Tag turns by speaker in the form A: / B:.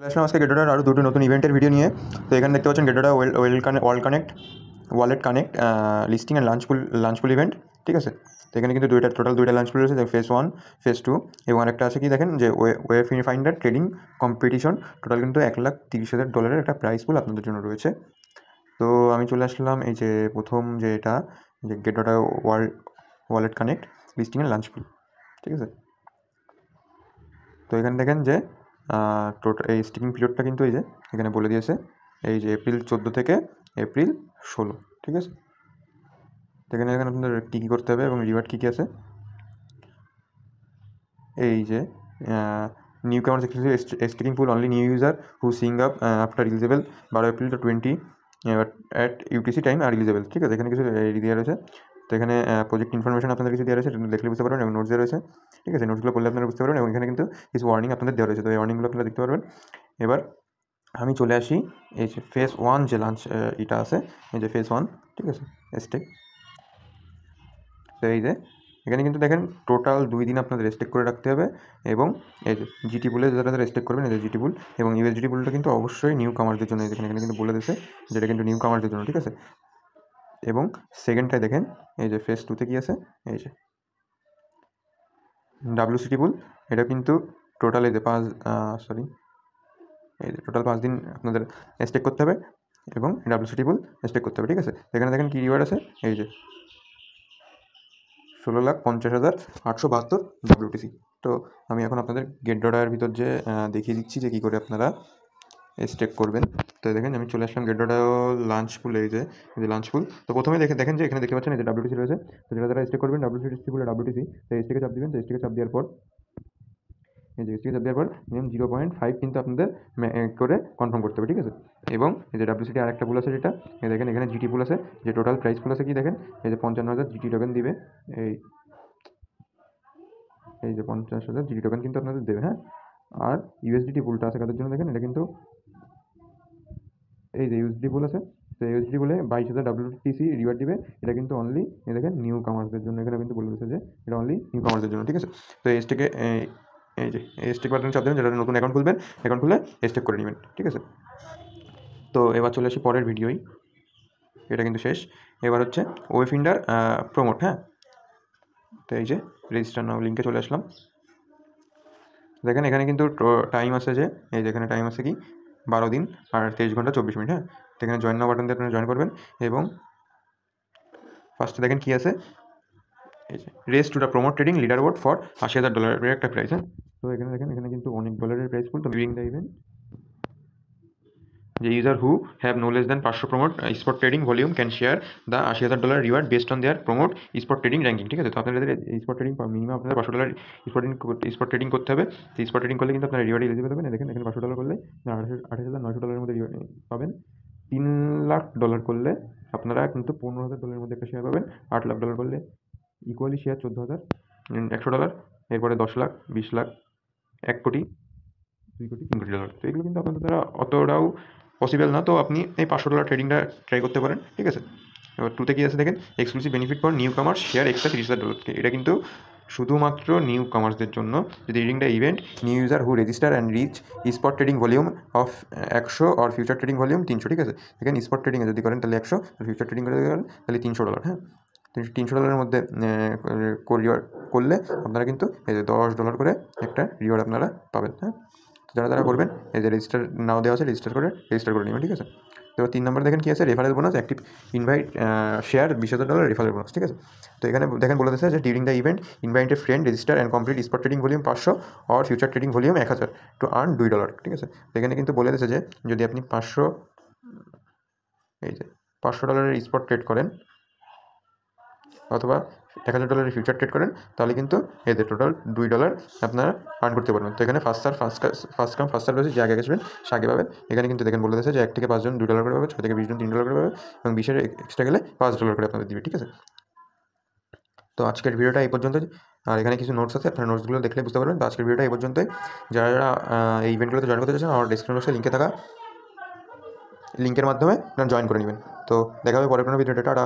A: আসলাম আজকে গেটোটার আরও দুটো নতুন ইভেন্টের ভিডিও নিয়ে। তো এখানে দেখতে পাচ্ছেন গেটোটা wallet connect listing and launch pool event, ঠিক আছে। তো এখানে কিন্তু টোটাল দুইটা লাঞ্চ পুল রয়েছে, ফেজ 1 ফেজ 2 এবং আরেকটা আছে কি দেখেন যে web finder trading competition. Total কিন্তু $1,30,000 একটা প্রাইস পুল আপনাদের জন্য রয়েছে। তো আমি চলে আসলাম এই যে প্রথম যে এটা যে গেটোটা wallet connect listing and launch pool, ঠিক আছে। তো এখানে দেখেন যে টোটাল এই স্টিকিং পিরিয়ডটা কিন্তু এই যে এখানে বলে দিয়েছে, এই যে এপ্রিল 14 থেকে এপ্রিল 16, ঠিক আছে। এখানে আপনাদের কী কী করতে হবে এবং রিওয়ার্ড কী কী আছে, এই যে newcomers staking pool only new user who sign up after eligible 12 April to 20 at UTC time আর ইলিজেবল, ঠিক আছে। এখানে কিছু দেওয়া রয়েছে। তো এখানে প্রজেক্ট ইনফরমেশন আপনাদের কিছু দেওয়া রয়েছে, দেখলে বুঝতে পারবেন, এবং নোটস দেওয়া রয়েছে, ঠিক আছে। নোটসগুলো পড়লে আপনারা বুঝতে পারবেন, এবং এখানে কিন্তু কিছু ওয়ার্নিং আপনাদের দেওয়া রয়েছে। তো এই ওয়ার্নিংগুলো আপনারা দেখতে পারবেন। এবার আমি চলে আসি এই যে ফেজ 1 যে লাঞ্চ এটা আছে, এই যে ফেজ 1, ঠিক আছে, স্টেক। তো এই যে এখানে কিন্তু দেখেন টোটাল 2 দিন আপনাদের স্টেক করে রাখতে হবে, এবং এই যে জিটি পুলে যারা স্টেক করবেন, এই যে জিটি পুল এবং ইউএসডিটি পুলটা কিন্তু অবশ্যই নিউ কামারদের জন্য। এখানে কিন্তু বলে দিয়েছে যেটা কিন্তু নিউ কামারদের জন্য, ঠিক আছে। এবং সেকেন্ডটায় দেখেন এই যে ফেজ 2তে কী আছে, এই যে ডাব্লিউসিটি পুল, এটা কিন্তু টোটাল এই যে এই যে টোটাল 5 দিন আপনাদের স্টেক করতে হবে এবং ডাব্লিউসিটি পুল স্টেক করতে হবে, ঠিক আছে। এখানে দেখেন কী রিওয়ার্ড আছে, এই যে 16,50,872 WTC। তো আমি এখন আপনাদের গেটডটার ভিতর যে দেখিয়ে দিচ্ছি যে কী করে আপনারা স্টেক করবেন। তো দেখেন আমি চলে আসলাম গেটডটা লাঞ্চ পুল, এই যে লাঞ্চ পুল। তো প্রথমে দেখেন যে এখানে দেখতে পাচ্ছেন এই যে WTC রয়েছে। তো যারা স্টেক করবেন WTC পুলে WTC, তো স্টেকে চাপ দিবেন। তো স্টেকে চাপ দেওয়ার পর এই যে স্টেকে চাপ দেওয়ার পর মিনিমাম 0.5 কিন্তু আপনাদের করে কনফার্ম করতে হবে, ঠিক আছে। এবং এই যে WCT আরেকটা পুল আছে, যেটা দেখেন এখানে জিটি পুল আছে, যে টোটাল প্রাইস পুল আছে কি দেখেন, এই যে 55,000 জিটি টোকেন দিবে। এই যে 50,000 জিটি টোকেন কিন্তু আপনাদের দেবে, হ্যাঁ। আর ইউএসডিটি পুলটা আছে কাদের জন্য দেখেন, এটা কিন্তু এই যে ইউএসডি পুল আছে, তো ইউএসডি পুলে 22,000 WTC রিওয়ার্ড দিবে। এটা কিন্তু অনলি দেখেন নিউ কামার্সদের জন্য, এখানে কিন্তু বলে দিচ্ছে যে এটা অনলি নিউ কামার্সদের জন্য, ঠিক আছে। তো এই স্টেকে এই যে স্টেক বাটনে চাপ দেবেন, যেটা নতুন অ্যাকাউন্ট খুলবেন, অ্যাকাউন্ট খুলে স্টেক করে নেবেন, ঠিক আছে। তো এবার চলে আসি পরের ভিডিওই, এটা কিন্তু শেষ। এবার হচ্ছে ওয়েফিন্ডার প্রমোট, হ্যাঁ। তো এই যে রেজিস্টার নাও লিঙ্কে চলে আসলাম। দেখেন এখানে কিন্তু টাইম আছে, যে এই যে এখানে টাইম আছে কি 12 দিন আর 23 ঘন্টা 24 মিনিট, হ্যাঁ। তো এখানে জয়েন নাও বাটন দিয়ে আপনারা জয়েন করবেন, এবং ফার্স্টে দেখেন কী আছে, এই যে race to the promote trading leader board for $80,000 একটা প্রাইস, হ্যাঁ। তো এখানে দেখেন এখানে কিন্তু অনেক ডলারের প্রাইস পুল। তো ডিউরিং দ্য ইভেন্ট যে user who have no less than 500 promote spot trading volume can share the $80,000 reward based on their promote spot trading ranking, ঠিক আছে। তো আপনাদের স্পট ট্রেডিং মিনিমাম আপনাদের $500 স্পট ট্রেডিং করতে হবে। তো স্পট ট্রেডিং করলে কিন্তু আপনারা রিওয়ার্ড এলিজিবল হবেন। দেখেন এখানে $500 করলে $28,900 মধ্যে পাবেন। $3,00,000 করলে আপনারা কিন্তু $15,000 মধ্যে একটা শেয়ার পাবেন। $8,00,000 করলে ইকুয়ালি শেয়ার $14,100। এরপরে 10 লাখ, 20 লাখ, 1 কোটি, 2 কোটি, 3 কোটি ডলার। তো এগুলো কিন্তু আপনাদের দ্বারা অতটাও পসিবল না। তো আপনি এই $500 ট্রেডিংটা ট্রাই করতে পারেন, ঠিক আছে। এবার 2তে কী আছে দেখেন, exclusive benefit for newcomers share extra $30,000। এটা কিন্তু শুধুমাত্র নিউ কামার্সদের জন্য। যদি during the event new user who register and reach spot trading volume of 100 or future trading volume 300, ঠিক আছে। এখানে স্পট ট্রেডিংয়ে যদি করেন তাহলে 100, ফিউচার ট্রেডিং করে করেন তাহলে $300, হ্যাঁ। $300 মধ্যে রিওয়ার্ড করলে আপনারা কিন্তু এই যে $10 করে একটা রিওয়ার্ড আপনারা পাবেন, হ্যাঁ। যারা করবেন এই যে রেজিস্টার নাও দেওয়া আছে, রেজিস্টার করে নেবেন, ঠিক আছে। তো 3 নম্বর দেখেন কী আছে, referral bonus active invite share $20,000 referral bonus, ঠিক আছে। তো এখানে দেখেন বলে দিচ্ছে যে during the event invite a friend register and complete spot trading volume 500 or future trading volume 1,000 to earn $2, ঠিক আছে। তো এখানে কিন্তু বলে দিচ্ছে যে যদি আপনি এই যে $500 স্পট ট্রেড করেন অথবা $1,000 ফিউচার ট্রেড করেন, তাহলে কিন্তু এতে টোটাল $2 আপনারা আর্ন করতে পারবেন। তো এখানে ফার্স্ট কাম ফার্স্ট সার্ভ রয়েছে, যে আগে আসবেন সে আগে পাবেন। এখানে কিন্তু দেখেন বলে দিয়েছে যে 1 থেকে 5 জন $2 করে পাবে, 6 থেকে 20 জন $3 করে পাবে, এবং 20-এর এক্সট্রা গেলে $5 করে আপনাদের দিবে, ঠিক আছে। তো আজকের ভিডিওটা এই পর্যন্ত। আর এখানে কিছু নোটস আছে, আপনারা নোটসগুলো দেখলে বুঝতে পারবেন। তো আজকের ভিডিওটা এই পর্যন্তই। যারা এই ইভেন্টগুলোতে জয়েন করতে চাচ্ছেন, আমার ডেসক্রিপশন বক্সে লিঙ্কে থাকা লিঙ্কের মাধ্যমে আপনারা জয়েন করে নেবেন। তো দেখা হবে পরের কোনো ভিডিওটা। টাটা।